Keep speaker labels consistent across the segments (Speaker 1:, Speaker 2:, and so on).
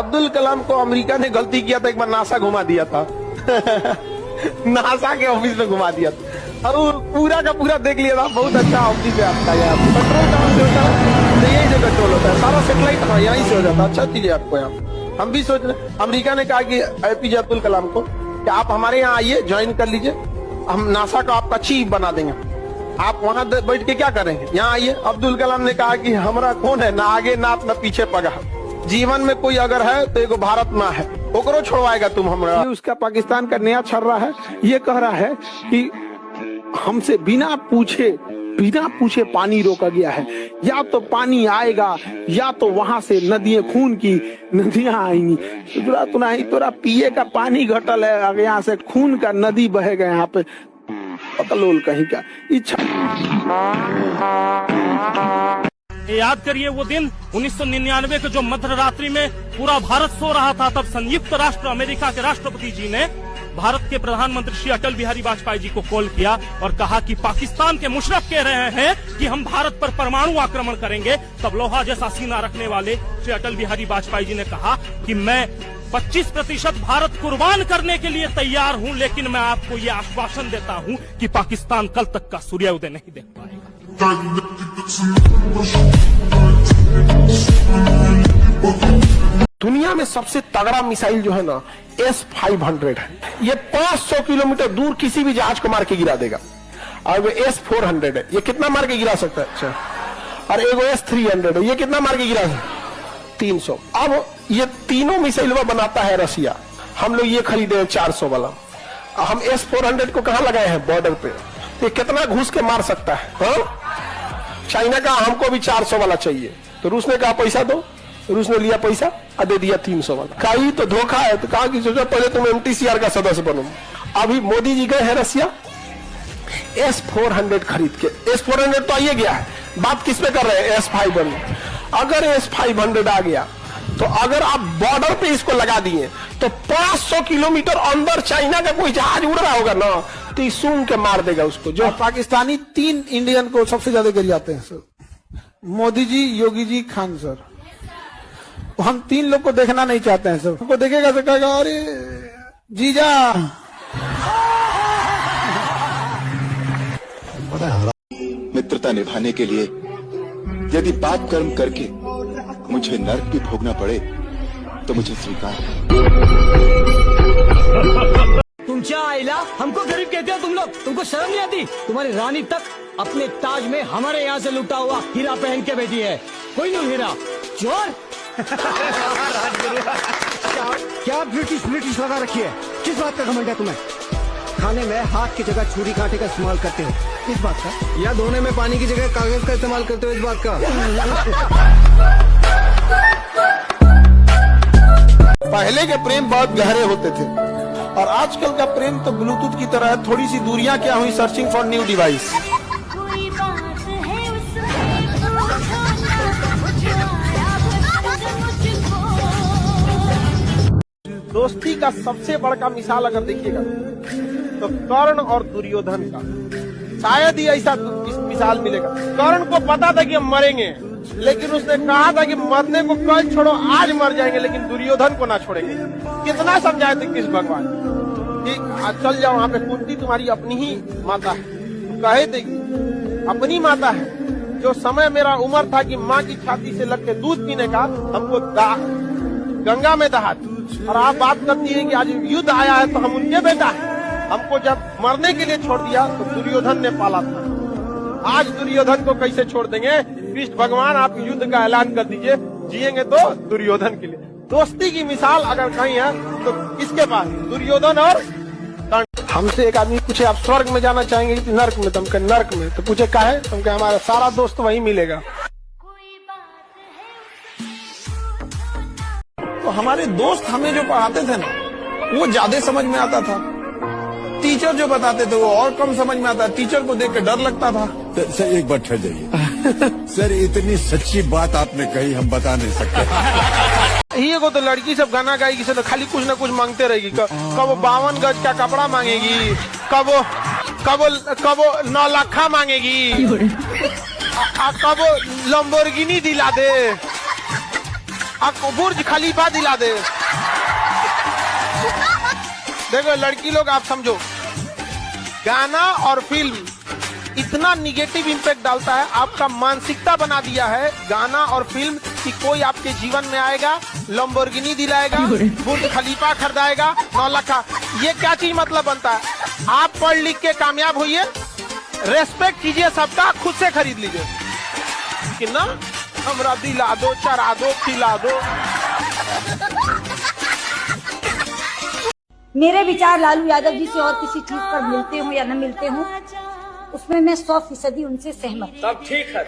Speaker 1: अब्दुल कलाम को अमेरिका ने गलती किया था, एक बार नासा घुमा दिया था नासा के ऑफिस में घुमा दिया था और वो पूरा का पूरा देख लिया था। बहुत अच्छा ऑफिस है आपका यार। कंट्रोल कहाँ से होता है? तो यही से कंट्रोल होता है, सारा सेटेलाइट हाँ यहीं से हो जाता है। अच्छा चीज है आपको यहाँ। हम भी सोच रहे, अमेरिका ने कहा कि एपीजे अब्दुल कलाम को कि आप हमारे यहाँ आइए, ज्वाइन कर लीजिए, हम नासा का आपका चीफ बना देंगे। आप वहाँ बैठ के क्या करेंगे, यहाँ आइए। अब्दुल कलाम ने कहा कि हमारा कौन है, ना आगे नाप ना पीछे पगा, जीवन में कोई अगर है तो एक भारत माँ है, ओकरो छोड़वाएगा तुम हमरा। उसका पाकिस्तान का नया छर्रा है, ये कह रहा है कि हमसे बिना पूछे पानी रोका गया है, या तो पानी आएगा या तो वहां से नदियां, खून की नदियां आएंगी। तोरा पिए का पानी घटल है, अगर यहाँ से खून का नदी बहेगा यहाँ पे पतलोल कहीं का इच्छा।
Speaker 2: याद करिए वो दिन 1999 के जो मध्य रात्रि में पूरा भारत सो रहा था, तब संयुक्त राष्ट्र अमेरिका के राष्ट्रपति जी ने भारत के प्रधानमंत्री श्री अटल बिहारी वाजपेयी जी को कॉल किया और कहा कि पाकिस्तान के मुशर्रफ कह रहे हैं कि हम भारत पर परमाणु आक्रमण करेंगे। तब लोहा जैसा सीना रखने वाले श्री अटल बिहारी वाजपेयी जी ने कहा कि मैं 25% भारत कुर्बान करने के लिए तैयार हूं, लेकिन मैं आपको ये आश्वासन देता हूं कि पाकिस्तान कल तक का सूर्योदय नहीं देख पाएगा।
Speaker 1: दुनिया में सबसे तगड़ा मिसाइल जो है ना S-500 है। ये 500 किलोमीटर दूर किसी भी जहाज को मार के गिरा देगा। और वो S-400 है, ये कितना मार के गिरा सकता है? अच्छा, और एगो S-300 है, ये कितना मार के गिरा सकता है? 300। अब ये तीनों मिसाइल बनाता है रसिया, हम लोग ये खरीदे 400 वाला। हम S-400 को कहाँ लगाए हैं? बॉर्डर पे। ये कितना घुस के मार सकता है? हाँ? चाइना का हमको भी 400 वाला चाहिए, तो रूस ने कहा पैसा दो, रूस ने लिया पैसा और दे दिया 300 वाला। कहीं तो धोखा है, तो कहा कि सोचो पहले तुम MTCR का सदस्य बनो। अभी मोदी जी गए हैं रसिया S-400 खरीद के। S-400 तो आइए गया है, बात किस पे कर रहे हैं? S-500। अगर S-500 आ गया तो अगर आप बॉर्डर पे इसको लगा दिए तो 500 किलोमीटर अंदर चाइना का कोई जहाज उड़ रहा होगा ना, तो सूंघ के मार देगा उसको। जो
Speaker 3: पाकिस्तानी 3 इंडियन को सबसे ज्यादा गिर जाते हैं सर, मोदी जी, योगी जी, खान सर। हम 3 लोग को देखना नहीं चाहते हैं सर। हमको देखेगा तो कहेगा अरे जीजा।
Speaker 4: मित्रता निभाने के लिए यदि पाप कर्म करके मुझे नरक भी भोगना पड़े तो मुझे स्वीकार है।
Speaker 5: तुम क्या आइला, हमको गरीब कहते हो तुम लोग? तुमको शर्म नहीं आती? तुम्हारी रानी तक अपने ताज में हमारे यहाँ से लूटा हुआ हीरा पहन के बैठी है। कोई नहीं हीरा चोर। क्या ब्रिटिश लगा रखी है? किस बात का घमंड है तुम्हें? खाने में हाथ की जगह छुरी कांटे का इस्तेमाल करते हो, इस बात का? या धोने में पानी की जगह कागज का इस्तेमाल करते हो, इस बात का?
Speaker 1: पहले के प्रेम बहुत गहरे होते थे और आजकल का प्रेम तो ब्लूटूथ की तरह है। थोड़ी सी दूरियां क्या हुई, सर्चिंग फॉर न्यू डिवाइस। दोस्ती का सबसे बड़का मिसाल अगर देखिएगा तो कर्ण और दुर्योधन का, शायद ही ऐसा मिसाल मिलेगा। कर्ण को पता था कि हम मरेंगे, लेकिन उसने कहा था कि मरने को कल छोड़ो, आज मर जाएंगे, लेकिन दुर्योधन को ना छोड़ेंगे। कितना समझाए थे कृष्ण भगवान कि चल जाओ वहां पे, कुंती तुम्हारी अपनी ही माता है। तो कहे थे अपनी माता है, जो समय मेरा उम्र था कि माँ की छाती से लग के दूध पीने का, हमको गंगा में दहा। और आप बात करती है कि आज युद्ध आया है तो हम उनके बेटा है। हमको जब मरने के लिए छोड़ दिया तो दुर्योधन ने पाला था, आज दुर्योधन को कैसे छोड़ देंगे? कृष्ण भगवान आप युद्ध का ऐलान कर दीजिए, जिएंगे तो दुर्योधन के लिए। दोस्ती की मिसाल अगर कहीं है तो किसके पास? दुर्योधन और कर्ण। हमसे एक आदमी पूछे आप स्वर्ग में जाना चाहेंगे कि नर्क में? तुम कहे नर्क में। तो पूछे काहे? तुम कहे हमारा सारा दोस्त वहीं मिलेगा। तो हमारे दोस्त हमें जो पढ़ाते थे ना, वो ज्यादा समझ में आता था। टीचर जो बताते थे वो और कम समझ में आता। टीचर को देख के डर लगता था।
Speaker 6: सर एक बार ठहर जाइए। सर इतनी सच्ची बात आपने कही, हम बता नहीं सकते।
Speaker 1: ये को तो लड़की सब गाना गाएगी, से तो खाली कुछ ना कुछ मांगते रहेगी। कब 52 गज का कपड़ा मांगेगी, कब 9 लाख मांगेगी, कब लंबोर्गिनी दिला दे। आपको बुर्ज खलीफा दिला दे। देखो लड़की लोग, आप समझो, गाना और फिल्म इतना निगेटिव इंपैक्ट डालता है, आपका मानसिकता बना दिया है गाना और फिल्म कि कोई आपके जीवन में आएगा, लंबोर्गिनी दिलाएगा, बुर्ज खलीफा खरीदाएगा, 9 लाख। ये क्या चीज मतलब बनता है? आप पढ़ लिख के कामयाब होइए, रेस्पेक्ट कीजिए सबका, खुद से खरीद लीजिए कि ना हमरा दिला दो, चरा दो, खिला दो।
Speaker 7: मेरे विचार लालू यादव जी से और किसी चीज पर मिलते हूँ या न मिलते हूँ, उसमें मैं 100% उनसे सहमत।
Speaker 8: तब ठीक है।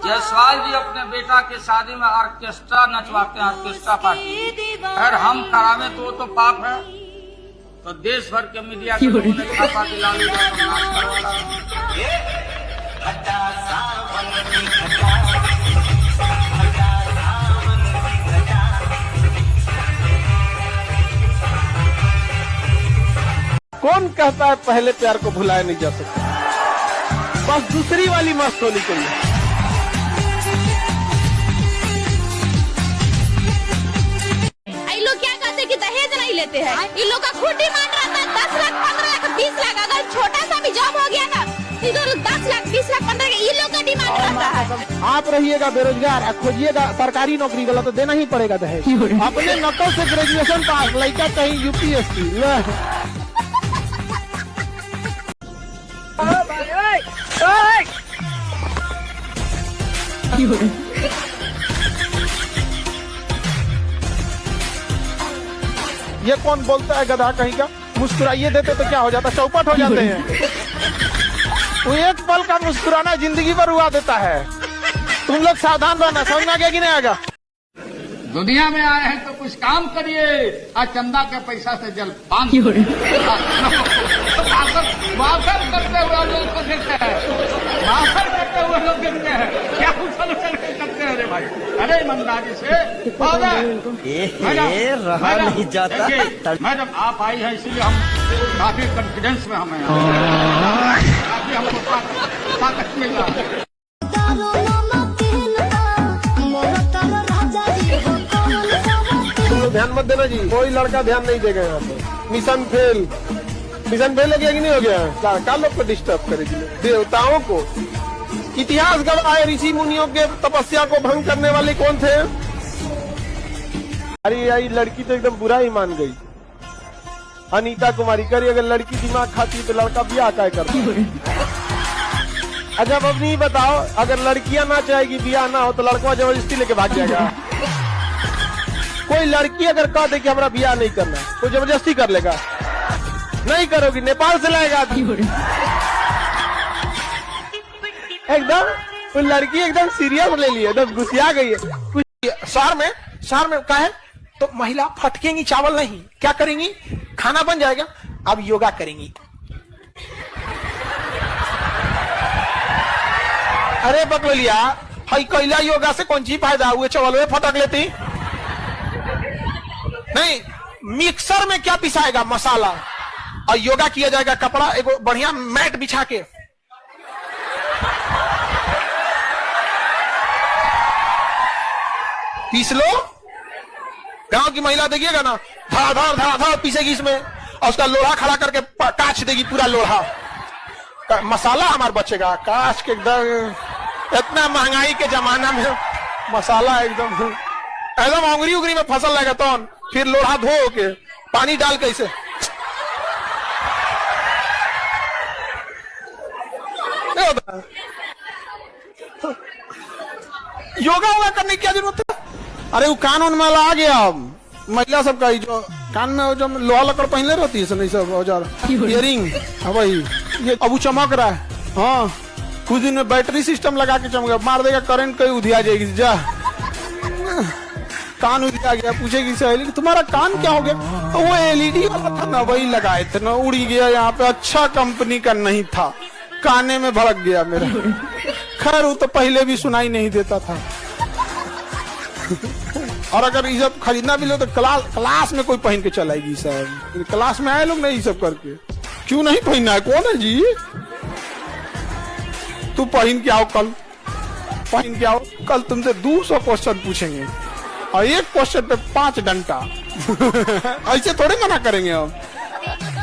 Speaker 8: जायसवाल जी अपने बेटा के शादी में ऑर्केस्ट्रा नचवाते हैं, ऑर्केस्ट्रा पार्टी। अगर हम करावे तो वो तो पाप है। तो देश भर के मीडिया के लोगों ने छापा कि लालू यादव नाच करवा रहा है।
Speaker 1: कौन कहता है पहले प्यार को भुलाया नहीं जा सकता? बस दूसरी वाली मस्त होनी चाहिए।
Speaker 9: लोग क्या कहते हैं कि दहेज नहीं लेते हैं। इन लोग का खुद डिमांड रहता है 10 लाख, 15 लाख, 20 लाख। अगर छोटा सा भी जॉब हो गया ना, तो 10 लाख, 20 लाख, 15 लाख ये लोग का डिमांड रहता है।
Speaker 3: आप रहिएगा बेरोजगार, खोजिएगा सरकारी नौकरी वाला तो देना ही पड़ेगा दहेज। अपने नकल से ग्रेजुएशन पास, लड़का कहीं यूपीएससी।
Speaker 1: ये कौन बोलता है गधा कहीं का? मुस्कुराइए देते तो क्या हो जाता, चौपट हो जाते हैं। वो एक पल का मुस्कुराना जिंदगी भर हुआ देता है। तुम लोग सावधान रहना। समझ में आ गया कि नहीं आएगा?
Speaker 8: दुनिया में आए हैं तो कुछ काम करिए, और चंदा के पैसा से जलपान वाकर करते हुए लोग को देखते हैं, वाकर करते हुए लोग देखते हैं, क्या उछल उछल के करते हैं। अरे भाई, अरे ईमानदारी से मैडम आप आई है, इसीलिए हम काफी कॉन्फिडेंस में हमें काफी हमको ताकत मिल रहा है।
Speaker 1: ध्यान मत देना जी, कोई लड़का ध्यान नहीं देगा यहाँ पे। मिशन फेल हो गया कि नहीं हो गया? क्या लोग को डिस्टर्ब करेगी? देवताओं को इतिहास गवाह है, ऋषि मुनियों के तपस्या को भंग करने वाले कौन थे? अरे यही लड़की तो एकदम बुरा ही मान गई। अनीता कुमारी करी, अगर लड़की दिमाग खाती तो लड़का ब्याह क्या करता? अच्छा अब नहीं बताओ, अगर लड़कियां ना चाहेगी ब्याह ना हो तो लड़का जबरदस्ती लेके भाग जाएगा। कोई लड़की अगर कह दे कि हमारा ब्याह नहीं करना, तो जबरदस्ती कर लेगा? नहीं करोगी, नेपाल से लाएगा। एकदम वो लड़की एकदम सीरियस ले ली, एकदम गुस्सिया गई है। शहर में क्या है तो महिला फटकेंगी चावल नहीं, क्या करेंगी? खाना बन जाएगा, अब योगा करेंगी। अरे बकलोलिया, हई कैला योगा से कौन सी फायदा हुए? चावल में फटक लेती नहीं। मिक्सर में क्या पिसाएगा? मसाला। और योगा किया जाएगा कपड़ा एक बढ़िया मैट बिछा के। पीस लो। गांव की महिला देखिएगा ना, धड़ा पीसेगी इसमें, और उसका लोहा खड़ा करके काच देगी पूरा लोहा। मसाला हमारे बचेगा काच के एकदम। इतना महंगाई के जमाना में मसाला एकदम उंगली उंगली में फसल लगेगा तो फिर लोहा धो के पानी डाल के इसे योगा वोगा करने की क्या जरूरत है? अरे वो कान उन माला आ गया महिला सबका, ही जो कान में जो लोहा लकड़ पहले रहती है नहीं सब औजार, इयरिंग। हाँ भाई, ये अब वो चमक रहा है। हाँ कुछ दिन में बैटरी सिस्टम लगा के चमकेगा, मार देगा करंट, कहीं उधिया जाएगी। जा कान उधिया गया, पूछेगी सहेली तुम्हारा कान क्या हो गया? तो वो एलईडी वाला था ना, वही लगाए थे ना, उड़ी गया यहाँ पे। अच्छा कंपनी का नहीं था, काने में भड़क गया मेरा। खैर वो तो पहले भी सुनाई नहीं देता था। और अगर ये सब खरीदना भी लो तो क्लास में कोई पहन के चलाएगी सर। क्लास में आए लोग नहीं ये सब करके। क्यों नहीं पहनना है? कौन है जी? तू पहन के आओ कल,
Speaker 3: पॉइंट क्या हो, कल तुमसे 200 क्वेश्चन पूछेंगे और एक क्वेश्चन पे 5 डंडा। ऐसे थोड़े मना करेंगे हम।